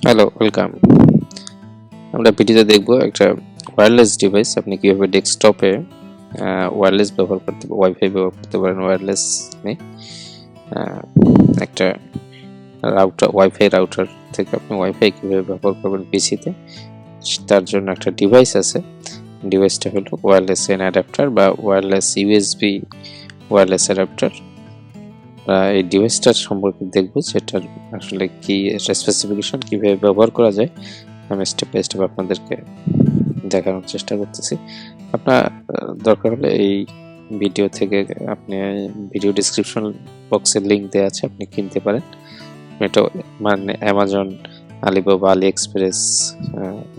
Hello, welcome. আমরা ভিডিওতে দেখব একটা ওয়্যারলেস ডিভাইস আপনি কিভাবে ডেস্কটপে ওয়্যারলেস ব্যবহার করতে ওয়াইফাই ব্যবহার করতে পারেন। ওয়্যারলেস একটা ওয়াইফাই রাউটার থেকে আপনি ওয়াইফাই কিভাবে ব্যবহার করবেন পিসিতে, তার জন্য একটা ডিভাইস আছে। ডিভাইসটা হলো ওয়্যারলেস এন অ্যাডাপ্টার বা ওয়্যারলেস ইউএসবি ওয়্যারলেস অ্যাডাপ্টার। এই ডিভাইসটার সম্পর্কে দেখব, সেটার আসলে কি স্পেসিফিকেশন, কিভাবে ব্যবহার করা যায়, আমি স্টেপ বাই স্টেপ আপনাদেরকে দেখানোর চেষ্টা করতেছি। আপনার দরকার হলে এই ভিডিও থেকে আপনি ভিডিও ডিসক্রিপশন বক্সের লিঙ্ক দেওয়া আছে, আপনি কিনতে পারেন। এটা মানে অ্যামাজন, আলিবাবা, আলি এক্সপ্রেস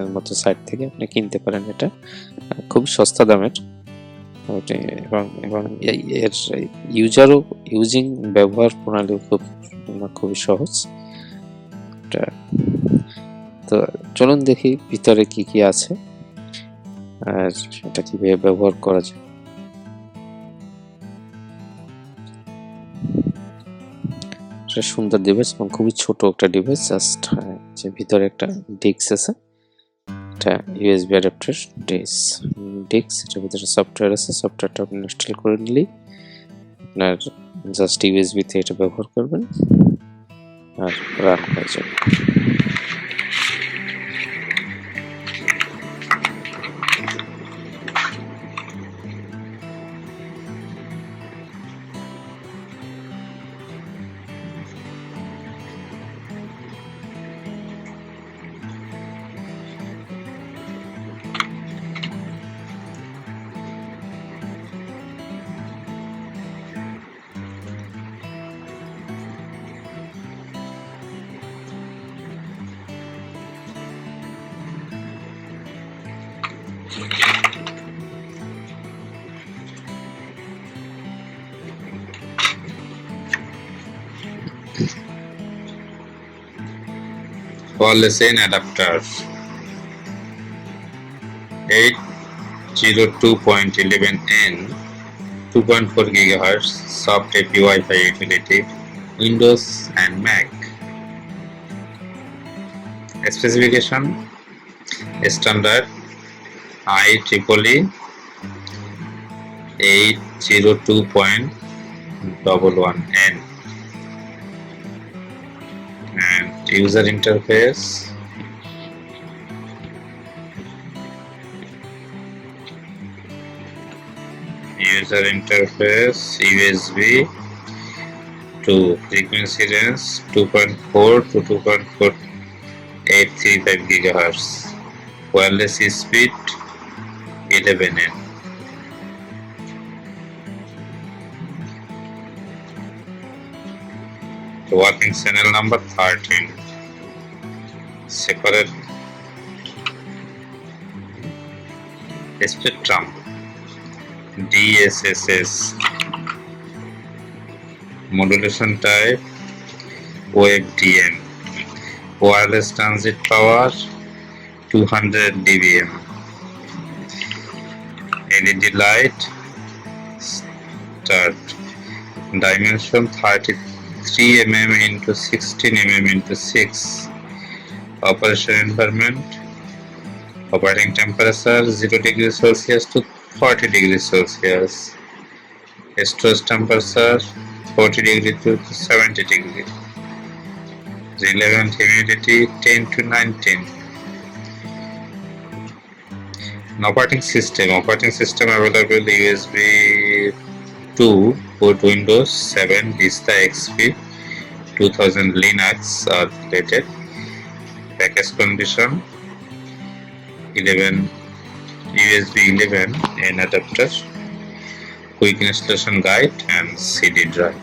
এর মতো সাইট থেকে আপনি কিনতে পারেন। এটা খুব সস্তা দামের এবং এর ব্যবহার প্রণালী খুবই সহজ। তো চলুন দেখি ভিতরে কি কি আছে আর এটা কিভাবে ব্যবহার করা যায়। এটা সুন্দর ডিভাইস এবং খুবই ছোট একটা ডিভাইস। জাস্ট যে ভিতরে একটা ডিস্ক আছে, এটা ইউএসবি অ্যাডাপ্টার ডিস্ক। এটার ভিতরে সফটওয়্যার আছে, সফটওয়্যারটা আপনি ইনস্টল করে নিলেই আপনার জাস্ট ইউএসবি তে এটা ব্যবহার করবেন আর রান হয়ে যাবে। Wireless LAN adapter 802.11n 2.4 GHz soft AP Wi-Fi utility Windows and Mac. Specification: standard IEEE 802.11n and user interface USB to frequency range 2.4 to 2.4835 GHz, wireless speed 11n. Working channel number 13. Separate spectrum DSSS. Modulation type WebDM. Wireless transit power 200 dBm. LED light start. Dimension 33 mm into 16 mm into 6. Operation environment: operating temperature 0 degrees Celsius to 40 degrees Celsius. Storage temperature 40 degree to 70 degree. Relevant humidity 10 to 19. Operating system available: USB 2 boot Windows 7, Vista XP, 2000 Linux are related. Package condition: 11 USB 11 and adapter, quick installation guide and CD drive.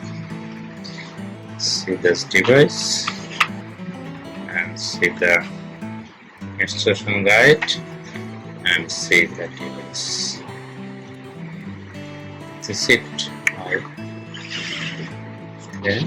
See this device and see the installation guide and see the device. This is it. Okay.